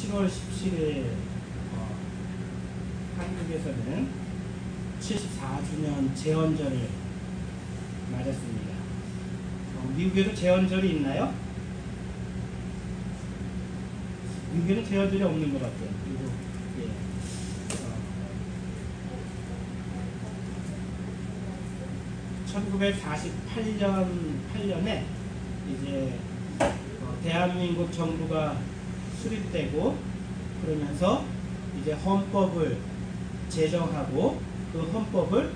7월 17일 한국에서는 74주년 제헌절을 맞았습니다. 미국에도 제헌절이 있나요? 미국에는 제헌절이 없는 것 같아요. 그리고 예. 1948년에 이제 대한민국 정부가 수립되고 그러면서 이제 헌법을 제정하고 그 헌법을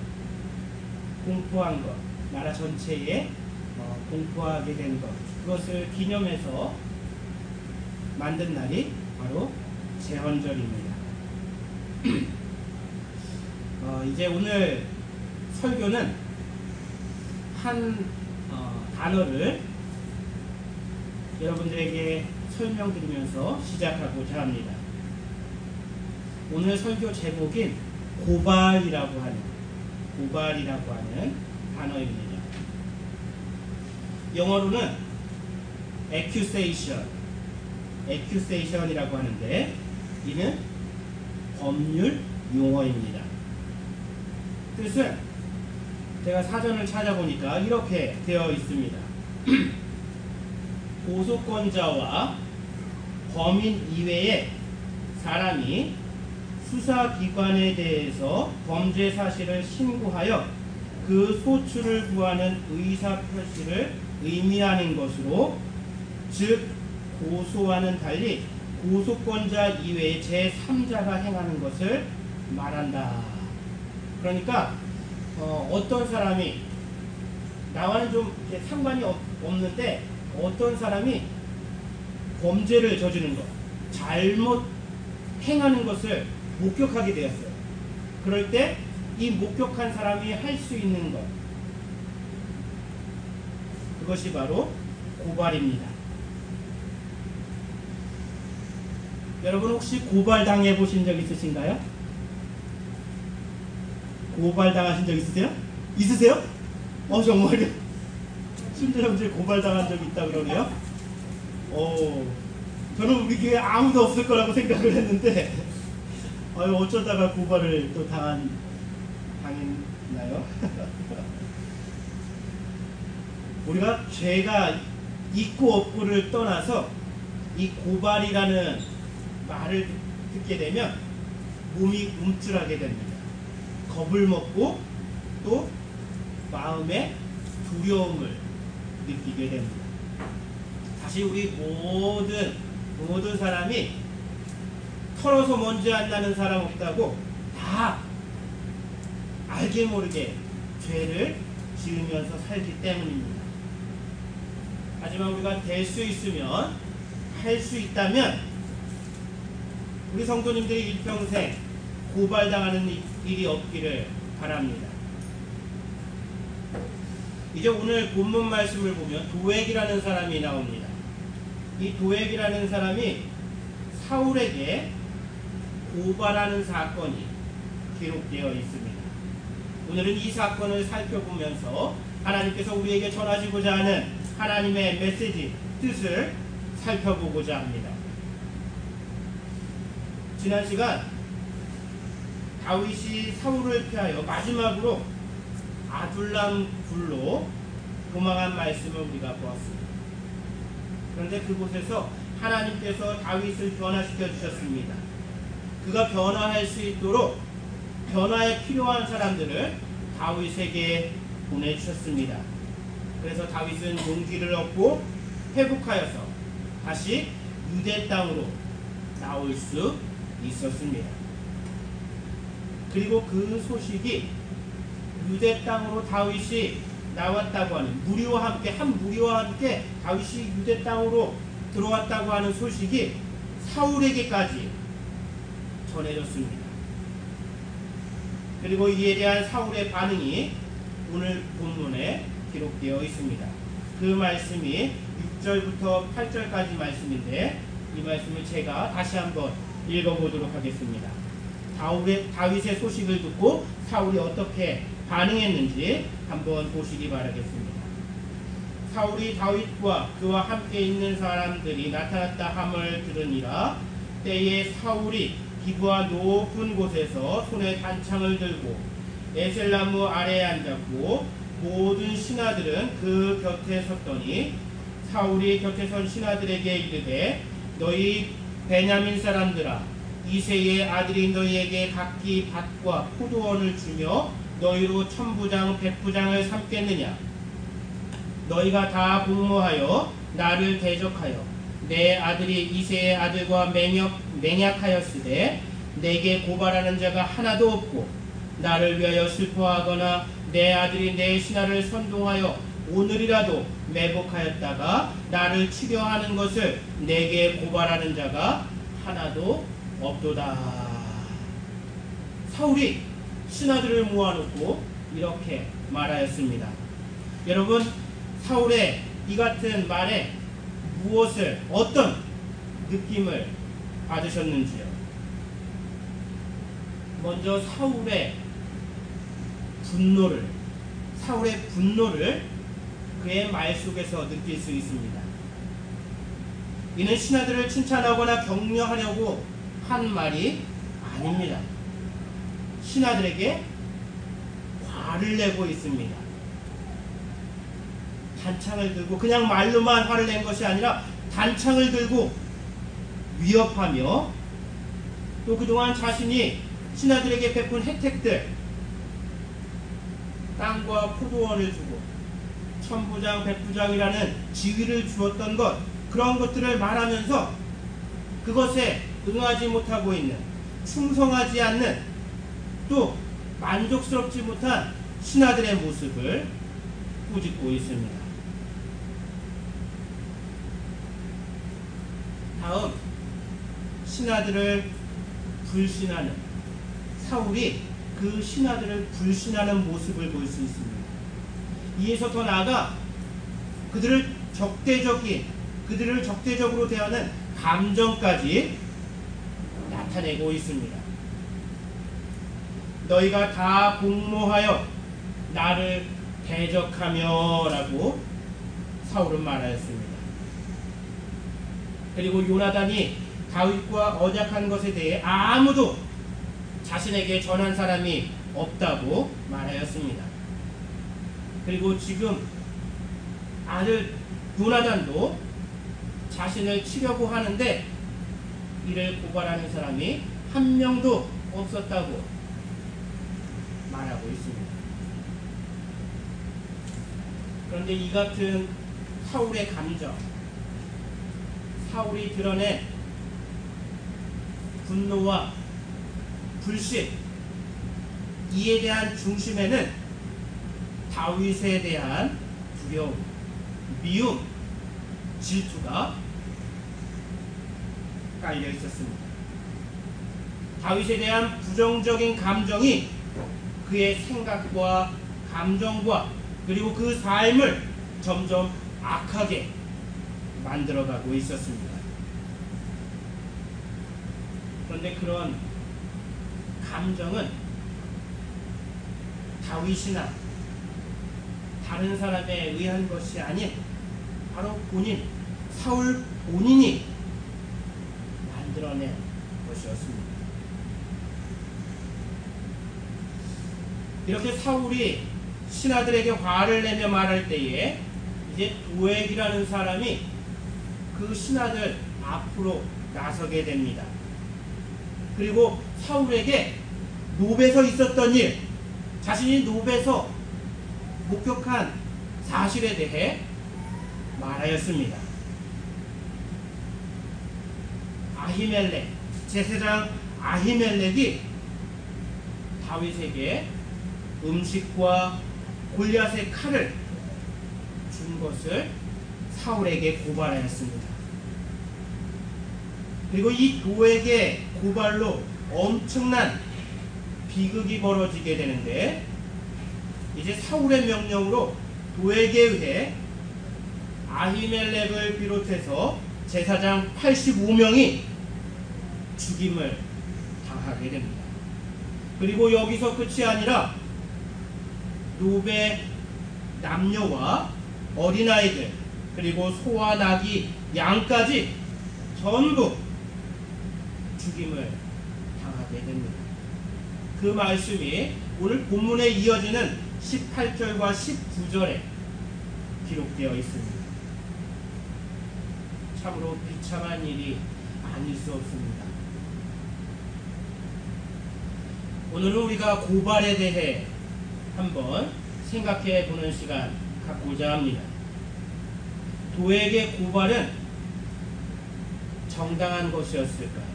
공포한 것, 나라 전체에 공포하게 된 것, 그것을 기념해서 만든 날이 바로 제헌절입니다. 이제 오늘 설교는 한 단어를 여러분들에게 설명드리면서 시작하고자 합니다. 오늘 설교 제목인 고발이라고 하는 단어입니다. 영어로는 accusation이라고 하는데 이는 법률 용어입니다. 뜻은 제가 사전을 찾아보니까 이렇게 되어 있습니다. 고소권자와 범인 이외의 사람이 수사기관에 대해서 범죄 사실을 신고하여 그 소추를 구하는 의사표시를 의미하는 것으로, 즉 고소와는 달리 고소권자 이외의 제3자가 행하는 것을 말한다. 그러니까 어떤 사람이 나와는 좀 상관이 없는데 어떤 사람이 범죄를 저지르는 것, 잘못 행하는 것을 목격하게 되었어요. 그럴 때 이 목격한 사람이 할 수 있는 것, 그것이 바로 고발입니다. 여러분 혹시 고발당해 보신 적 있으신가요? 고발당하신 적 있으세요? 있으세요? 정말요? 심지어분들 고발당한 적 있다 그러네요? 저는 우리 교회에 아무도 없을 거라고 생각을 했는데 어쩌다가 고발을 또 당했나요? 우리가 죄가 있고 없고를 떠나서 이 고발이라는 말을 듣게 되면 몸이 움찔하게 됩니다. 겁을 먹고 또 마음에 두려움을 느끼게 됩니다. 사실 우리 모든 사람이 털어서 먼지 안 나는 사람 없다고 다 알게 모르게 죄를 지으면서 살기 때문입니다. 하지만 우리가 될 수 있으면, 할 수 있다면 우리 성도님들이 일평생 고발당하는 일이 없기를 바랍니다. 이제 오늘 본문 말씀을 보면 도액이라는 사람이 나옵니다. 이 도액이라는 사람이 사울에게 고발하는 사건이 기록되어 있습니다. 오늘은 이 사건을 살펴보면서 하나님께서 우리에게 전하시고자 하는 하나님의 메시지, 뜻을 살펴보고자 합니다. 지난 시간 다윗이 사울을 피하여 마지막으로 아둘람 굴로 도망한 말씀을 우리가 보았습니다. 그런데 그곳에서 하나님께서 다윗을 변화시켜 주셨습니다. 그가 변화할 수 있도록 변화에 필요한 사람들을 다윗에게 보내주셨습니다. 그래서 다윗은 용기를 얻고 회복하여서 다시 유대 땅으로 나올 수 있었습니다. 그리고 그 소식이 유대 땅으로 다윗이 나왔다고 하는 한 무리와 함께 다윗이 유대 땅으로 들어왔다고 하는 소식이 사울에게까지 전해졌습니다. 그리고 이에 대한 사울의 반응이 오늘 본문에 기록되어 있습니다. 그 말씀이 6절부터 8절까지 말씀인데 이 말씀을 제가 다시 한번 읽어보도록 하겠습니다. 다윗의 소식을 듣고 사울이 어떻게 반응했는지 한번 보시기 바라겠습니다. 사울이 다윗과 그와 함께 있는 사람들이 나타났다 함을 들으니라. 때에 사울이 기브아 높은 곳에서 손에 단창을 들고 에셀나무 아래에 앉았고 모든 신하들은 그 곁에 섰더니 사울이 곁에 선 신하들에게 이르되 너희 베냐민 사람들아 이새의 아들이 너희에게 각기 밭과 포도원을 주며 너희로 천부장 백부장을 삼겠느냐. 너희가 다 공모하여 나를 대적하여 내 아들이 이새의 아들과 맹약하였으되 내게 고발하는 자가 하나도 없고 나를 위하여 슬퍼하거나 내 아들이 내 신하를 선동하여 오늘이라도 매복하였다가 나를 치려 하는 것을 내게 고발하는 자가 하나도 없도다. 사울이 신하들을 모아놓고 이렇게 말하였습니다. 여러분, 사울의 이 같은 말에 무엇을, 어떤 느낌을 받으셨는지요? 먼저 사울의 분노를 그의 말 속에서 느낄 수 있습니다. 이는 신하들을 칭찬하거나 격려하려고 한 말이 아닙니다. 신하들에게 화를 내고 있습니다. 단창을 들고 그냥 말로만 화를 낸 것이 아니라 단창을 들고 위협하며 또 그동안 자신이 신하들에게 베푼 혜택들, 땅과 포도원을 주고 천부장 백부장이라는 지위를 주었던 것, 그런 것들을 말하면서 그것에 응하지 못하고 있는, 충성하지 않는, 또 만족스럽지 못한 신하들의 모습을 꾸짖고 있습니다. 다음, 신하들을 불신하는, 사울이 그 신하들을 불신하는 모습을 볼 수 있습니다. 이에서 더 나아가 그들을 적대적으로 대하는 감정까지 나타내고 있습니다. 너희가 다 공모하여 나를 대적하며 라고 사울은 말하였습니다. 그리고 요나단이 다윗과 언약한 것에 대해 아무도 자신에게 전한 사람이 없다고 말하였습니다. 그리고 지금 아들 요나단도 자신을 치려고 하는데 이를 고발하는 사람이 한 명도 없었다고 말하고 있습니다. 그런데 이 같은 사울의 감정, 사울이 드러낸 분노와 불신, 이에 대한 중심에는 다윗에 대한 두려움, 미움, 질투가 깔려 있었습니다. 다윗에 대한 부정적인 감정이 그의 생각과 감정과 그리고 그 삶을 점점 악하게 만들어가고 있었습니다. 그런데 그런 감정은 다윗이나 다른 사람에 의한 것이 아닌 바로 사울 본인이 만들어낸 것이었습니다. 이렇게 사울이 신하들에게 화를 내며 말할 때에 이제 도액이라는 사람이 그 신하들 앞으로 나서게 됩니다. 그리고 사울에게 노베에서 있었던 일, 자신이 노베에서 목격한 사실에 대해 말하였습니다. 제사장 아히멜렉이 다윗에게 음식과 골리앗의 칼을 준 것을 사울에게 고발하였습니다. 그리고 이 도액의 고발로 엄청난 비극이 벌어지게 되는데, 이제 사울의 명령으로 도액에 의해 아히멜렉을 비롯해서 제사장 85명이 죽임을 당하게 됩니다. 그리고 여기서 끝이 아니라 노베 남녀와 어린아이들, 그리고 소와 나귀, 양까지 전부 죽임을 당하게 됩니다. 그 말씀이 오늘 본문에 이어지는 18절과 19절에 기록되어 있습니다. 참으로 비참한 일이 아닐 수 없습니다. 오늘은 우리가 고발에 대해 한번 생각해 보는 시간 갖고자 합니다. 도에게 고발은 정당한 것이었을까요?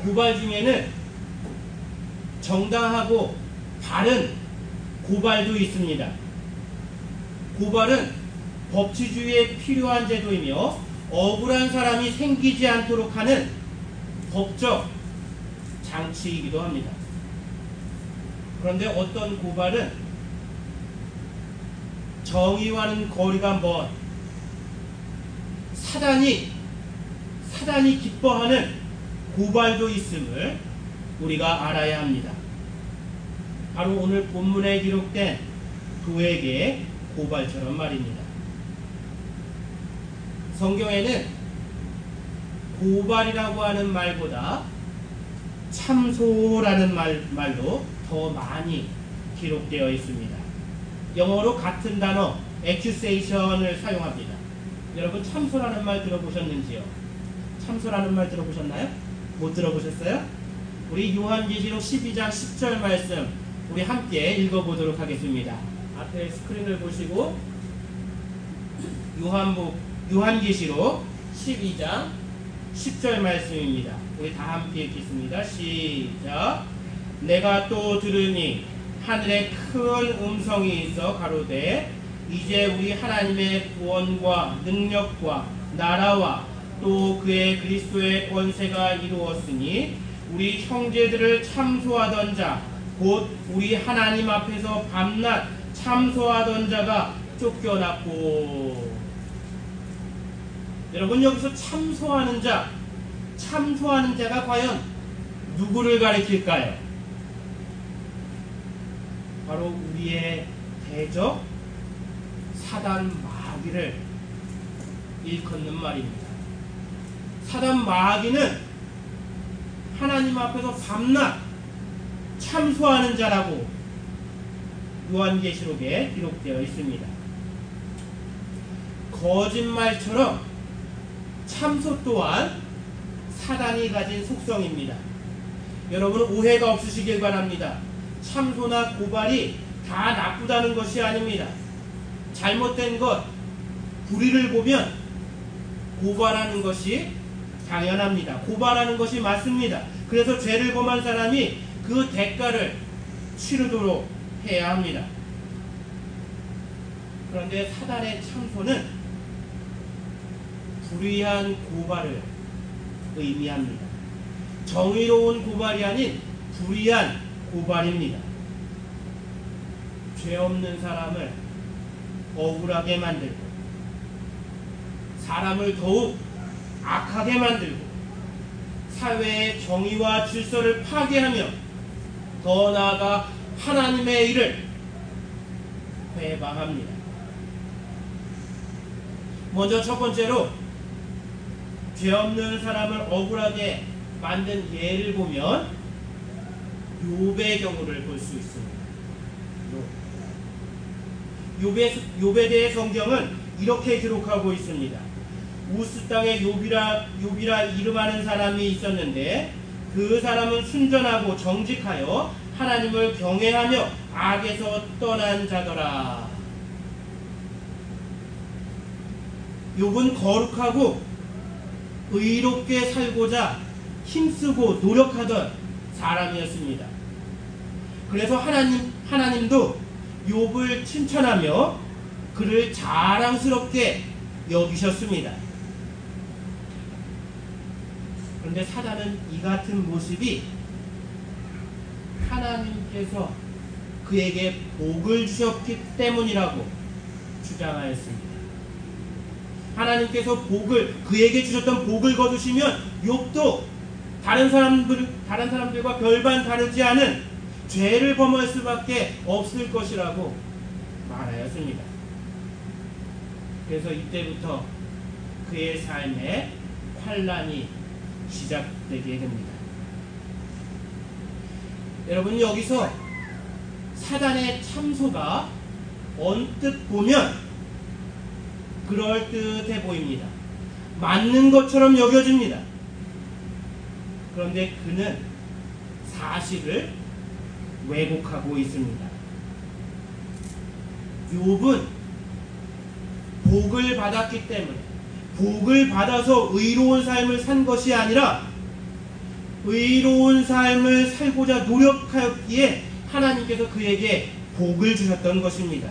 고발 중에는 정당하고 바른 고발도 있습니다. 고발은 법치주의에 필요한 제도이며 억울한 사람이 생기지 않도록 하는 법적 장치이기도 합니다. 그런데 어떤 고발은 정의와는 거리가 먼 사단이 기뻐하는 고발도 있음을 우리가 알아야 합니다. 바로 오늘 본문에 기록된 도에게 고발처럼 말입니다. 성경에는 고발이라고 하는 말보다 참소라는 말로 더 많이 기록되어 있습니다. 영어로 같은 단어 accusation을 사용합니다. 여러분 참소라는 말 들어보셨는지요? 참소라는 말 들어보셨나요? 못 들어보셨어요? 우리 요한계시록 12장 10절 말씀 우리 함께 읽어보도록 하겠습니다. 앞에 스크린을 보시고 요한계시록 12장 10절 말씀입니다. 우리 다 함께 읽겠습니다. 시작. 내가 또 들으니 하늘에 큰 음성이 있어 가로되 이제 우리 하나님의 구원과 능력과 나라와 또 그의 그리스도의 권세가 이루었으니 우리 형제들을 참소하던 자 곧 우리 하나님 앞에서 밤낮 참소하던 자가 쫓겨났고. 여러분 여기서 참소하는 자가 과연 누구를 가리킬까요? 바로 우리의 대적 사단 마귀를 일컫는 말입니다. 사단 마귀는 하나님 앞에서 밤낮 참소하는 자라고 요한계시록에 기록되어 있습니다. 거짓말처럼 참소 또한 사단이 가진 속성입니다. 여러분 오해가 없으시길 바랍니다. 참소나 고발이 다 나쁘다는 것이 아닙니다. 잘못된 것, 불의를 보면 고발하는 것이 당연합니다. 고발하는 것이 맞습니다. 그래서 죄를 범한 사람이 그 대가를 치르도록 해야 합니다. 그런데 사단의 참소는 불의한 고발을 의미합니다. 정의로운 고발이 아닌 불의한 고발입니다. 죄 없는 사람을 억울하게 만들고 사람을 더욱 악하게 만들고 사회의 정의와 질서를 파괴하며 더 나아가 하나님의 일을 회방합니다. 먼저 첫 번째로 죄 없는 사람을 억울하게 만든 예를 보면 욥의 경우를 볼 수 있습니다. 욥에 대해 성경은 이렇게 기록하고 있습니다. 우스 땅에 욥이라 이름하는 사람이 있었는데 그 사람은 순전하고 정직하여 하나님을 경외하며 악에서 떠난 자더라. 욥은 거룩하고 의롭게 살고자 힘쓰고 노력하던 사람이었습니다. 그래서 하나님도 욥을 칭찬하며 그를 자랑스럽게 여기셨습니다. 그런데 사단은 이 같은 모습이 하나님께서 그에게 복을 주셨기 때문이라고 주장하였습니다. 하나님께서 그에게 주셨던 복을 거두시면 욥도 다른 사람들과 별반 다르지 않은 죄를 범할 수밖에 없을 것이라고 말하였습니다. 그래서 이때부터 그의 삶에 환란이 시작되게 됩니다. 여러분, 여기서 사단의 참소가 언뜻 보면 그럴듯해 보입니다. 맞는 것처럼 여겨집니다. 그런데 그는 사실을 왜곡하고 있습니다. 욥은 복을 받았기 때문에, 복을 받아서 의로운 삶을 산 것이 아니라 의로운 삶을 살고자 노력하였기에 하나님께서 그에게 복을 주셨던 것입니다.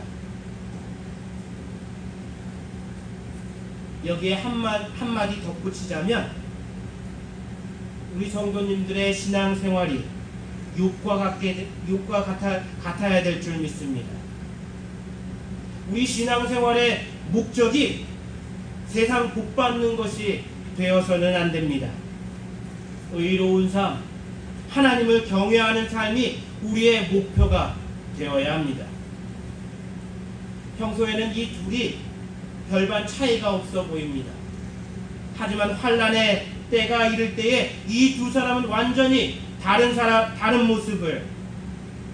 여기에 한마디 덧붙이자면, 우리 성도님들의 신앙생활이 욥과 같아야 될 줄 믿습니다. 우리 신앙생활의 목적이 세상 복 받는 것이 되어서는 안 됩니다. 의로운 삶, 하나님을 경외하는 삶이 우리의 목표가 되어야 합니다. 평소에는 이 둘이 별반 차이가 없어 보입니다. 하지만 환란의 때가 이를 때에 이 두 사람은 완전히 다른 모습을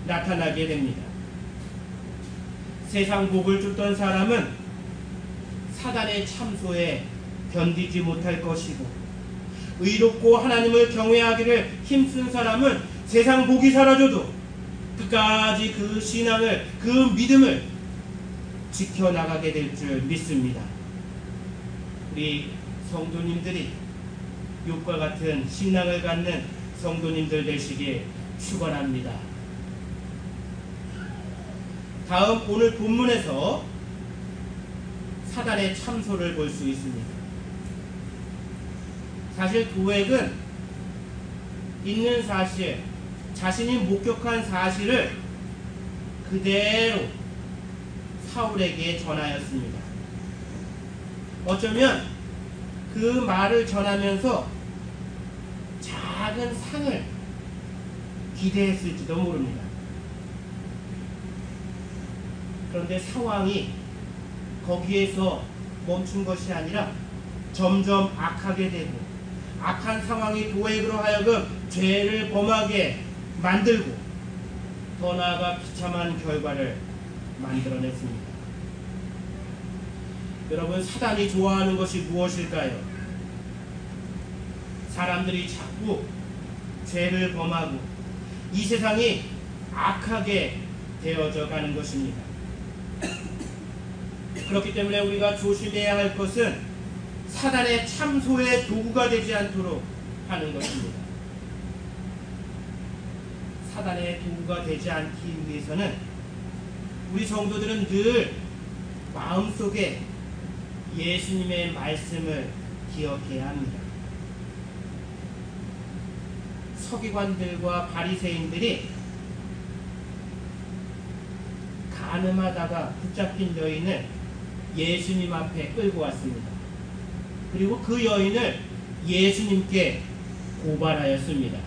나타나게 됩니다. 세상 복을 쫓던 사람은 사단의 참소에 견디지 못할 것이고, 의롭고 하나님을 경외하기를 힘쓴 사람은 세상 복이 사라져도 끝까지 그 신앙을, 그 믿음을 지켜나가게 될 줄 믿습니다. 우리 성도님들이 욥과 같은 신앙을 갖는 성도님들 되시길 축원합니다. 다음 오늘 본문에서 사단의 참소를 볼 수 있습니다. 사실 도액은 있는 사실, 자신이 목격한 사실을 그대로 사울에게 전하였습니다. 어쩌면 그 말을 전하면서 작은 상을 기대했을지도 모릅니다. 그런데 상황이 거기에서 멈춘 것이 아니라 점점 악하게 되고, 악한 상황이 도액으로 하여금 죄를 범하게 만들고 더 나아가 비참한 결과를 만들어냈습니다. 여러분, 사단이 좋아하는 것이 무엇일까요? 사람들이 자꾸 죄를 범하고 이 세상이 악하게 되어져 가는 것입니다. 그렇기 때문에 우리가 조심해야 할 것은 사단의 참소의 도구가 되지 않도록 하는 것입니다. 사단의 도구가 되지 않기 위해서는 우리 성도들은 늘 마음속에 예수님의 말씀을 기억해야 합니다. 서기관들과 바리새인들이 간음하다가 붙잡힌 여인을 예수님 앞에 끌고 왔습니다. 그리고 그 여인을 예수님께 고발하였습니다.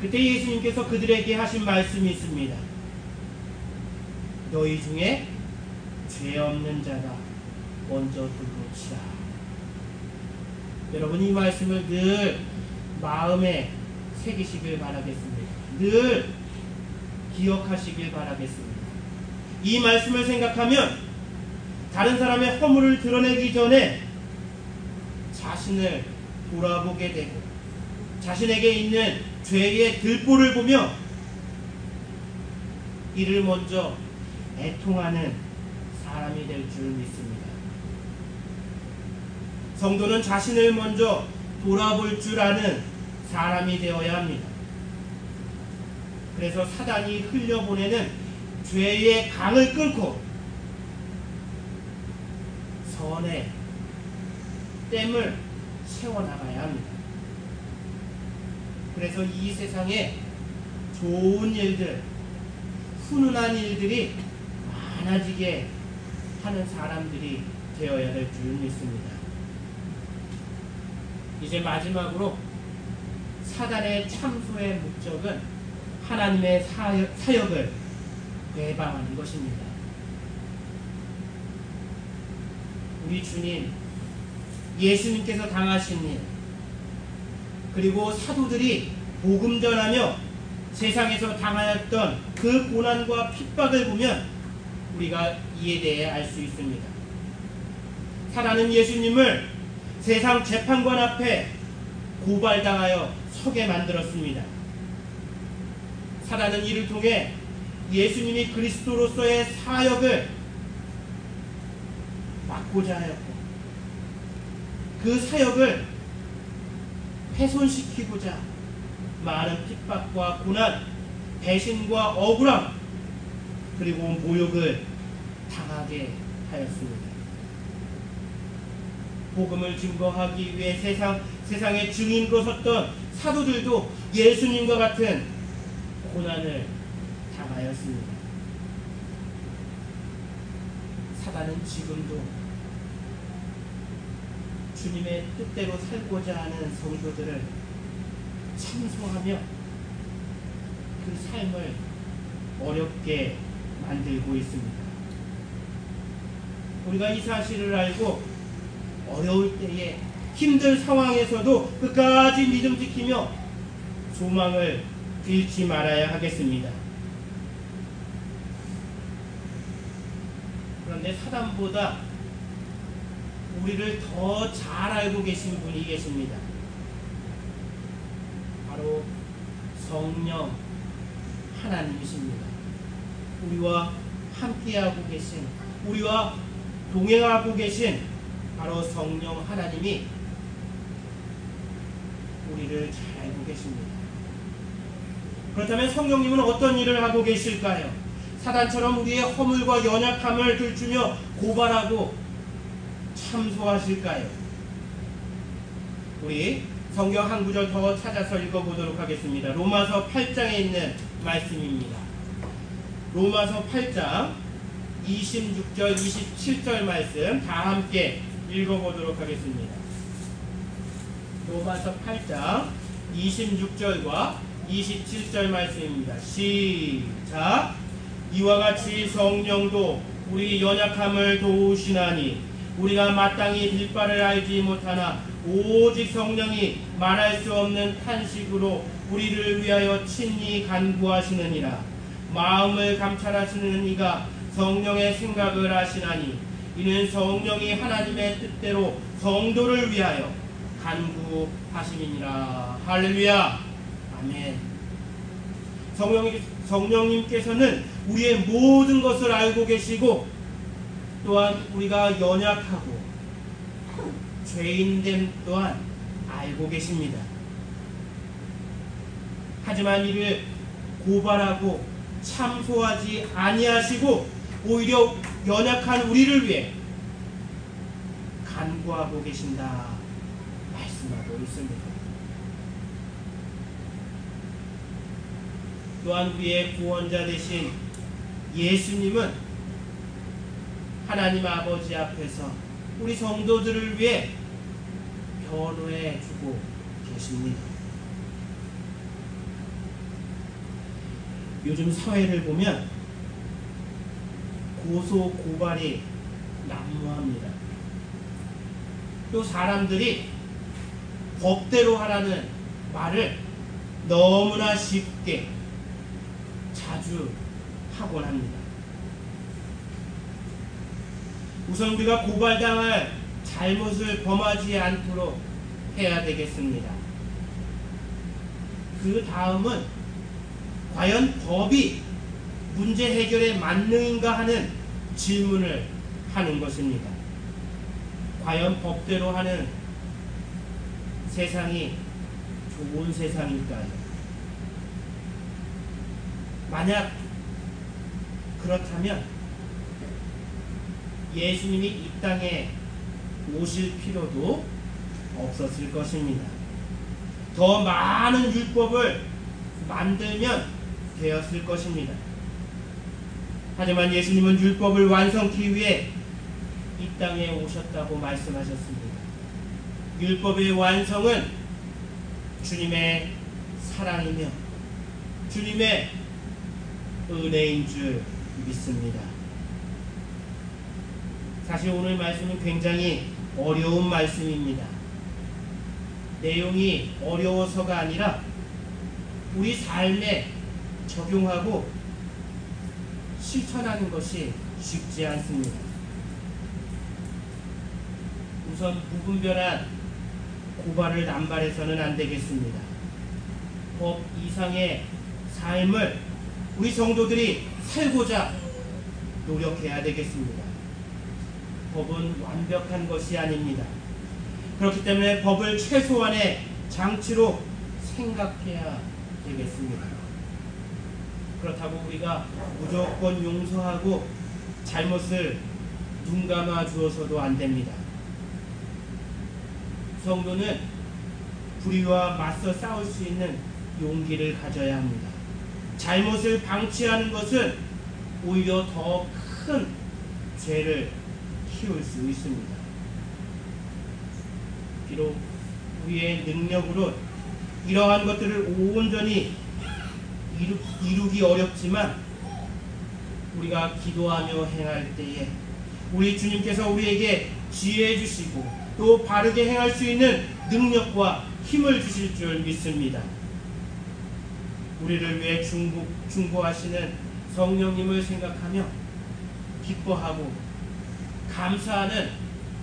그때 예수님께서 그들에게 하신 말씀이 있습니다. 너희 중에 죄 없는 자가 먼저 들고 치라. 여러분, 이 말씀을 늘 마음에 새기시길 바라겠습니다. 늘 기억하시길 바라겠습니다. 이 말씀을 생각하면 다른 사람의 허물을 드러내기 전에 자신을 돌아보게 되고, 자신에게 있는 죄의 들보를 보며 이를 먼저 애통하는 사람이 될 줄 믿습니다. 성도는 자신을 먼저 돌아볼 줄 아는 사람이 되어야 합니다. 그래서 사단이 흘려보내는 죄의 강을 끊고 선의 댐을 세워나가야 합니다. 그래서 이 세상에 좋은 일들, 훈훈한 일들이 많아지게 하는 사람들이 되어야 될 줄 믿습니다. 이제 마지막으로 사단의 참소의 목적은 하나님의 사역을 배방하는 것입니다. 우리 주님 예수님께서 당하신 일, 그리고 사도들이 복음 전하며 세상에서 당하였던 그 고난과 핍박을 보면 우리가 이에 대해 알 수 있습니다. 살아는 예수님을 세상 재판관 앞에 고발당하여 서게 만들었습니다. 살아는 이를 통해 예수님이 그리스도로서의 사역을 맡고자 하였고, 그 사역을 훼손시키고자 많은 핍박과 고난, 배신과 억울함, 그리고 모욕을 당하게 하였습니다. 복음을 증거하기 위해 세상의 증인으로 섰던 사도들도 예수님과 같은 고난을 당하였습니다. 사단은 지금도 주님의 뜻대로 살고자 하는 성도들을 참소하며 그 삶을 어렵게 만들고 있습니다. 우리가 이 사실을 알고 어려울 때에 힘든 상황에서도 끝까지 믿음 지키며 소망을 잃지 말아야 하겠습니다. 그런데 사단보다 우리를 더 잘 알고 계신 분이 계십니다. 바로 성령 하나님이십니다. 우리와 함께하고 계신, 우리와 동행하고 계신 바로 성령 하나님이 우리를 잘 알고 계십니다. 그렇다면 성령님은 어떤 일을 하고 계실까요? 사단처럼 우리의 허물과 연약함을 들추며 고발하고 참소하실까요? 우리 성경 한 구절 더 찾아서 읽어보도록 하겠습니다. 로마서 8장에 있는 말씀입니다. 로마서 8장 26절 27절 말씀 다 함께 읽어보도록 하겠습니다. 로마서 8장 26절과 27절 말씀입니다. 시작. 이와 같이 성령도 우리 연약함을 도우시나니 우리가 마땅히 빌 바를 알지 못하나 오직 성령이 말할 수 없는 탄식으로 우리를 위하여 친히 간구하시느니라. 마음을 감찰하시는 이가 성령의 생각을 아시나니 이는 성령이 하나님의 뜻대로 성도를 위하여 간구하심이니라. 할렐루야. 아멘. 성령님께서는 우리의 모든 것을 알고 계시고 또한 우리가 연약하고 죄인됨 또한 알고 계십니다. 하지만 이를 고발하고 참소하지 아니하시고 오히려 연약한 우리를 위해 간구하고 계신다 말씀하고 있습니다. 또한 우리의 구원자 되신 예수님은 하나님 아버지 앞에서 우리 성도들을 위해 변호해 주고 계십니다. 요즘 사회를 보면 고소 고발이 난무합니다. 또 사람들이 법대로 하라는 말을 너무나 쉽게 자주 하곤 합니다. 우선 우리가 고발당할 잘못을 범하지 않도록 해야 되겠습니다. 그 다음은 과연 법이 문제 해결에 만능인가 하는 질문을 하는 것입니다. 과연 법대로 하는 세상이 좋은 세상일까요? 만약 그렇다면 예수님이 이 땅에 오실 필요도 없었을 것입니다. 더 많은 율법을 만들면 되었을 것입니다. 하지만 예수님은 율법을 완성케 위해 이 땅에 오셨다고 말씀하셨습니다. 율법의 완성은 주님의 사랑이며 주님의 은혜인 줄 믿습니다. 사실 오늘 말씀은 굉장히 어려운 말씀입니다. 내용이 어려워서가 아니라 우리 삶에 적용하고 실천하는 것이 쉽지 않습니다. 우선 무분별한 고발을 남발해서는 안 되겠습니다. 법 이상의 삶을 우리 성도들이 살고자 노력해야 되겠습니다. 법은 완벽한 것이 아닙니다. 그렇기 때문에 법을 최소한의 장치로 생각해야 되겠습니다. 그렇다고 우리가 무조건 용서하고 잘못을 눈감아 주어서도 안 됩니다. 성도는 불의와 맞서 싸울 수 있는 용기를 가져야 합니다. 잘못을 방치하는 것은 오히려 더 큰 죄를 키울 수 있습니다. 비록 우리의 능력으로 이러한 것들을 온전히 이루기 어렵지만 우리가 기도하며 행할 때에 우리 주님께서 우리에게 지혜 주시고 또 바르게 행할 수 있는 능력과 힘을 주실 줄 믿습니다. 우리를 위해 중보하시는 성령님을 생각하며 기뻐하고 감사하는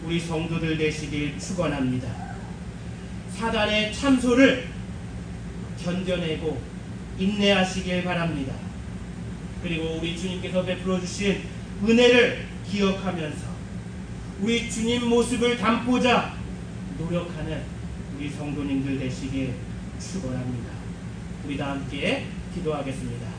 우리 성도들 되시길 축원합니다. 사단의 참소를 견뎌내고 인내하시길 바랍니다. 그리고 우리 주님께서 베풀어 주신 은혜를 기억하면서 우리 주님 모습을 담고자 노력하는 우리 성도님들 되시길 축원합니다. 우리 다 함께 기도하겠습니다.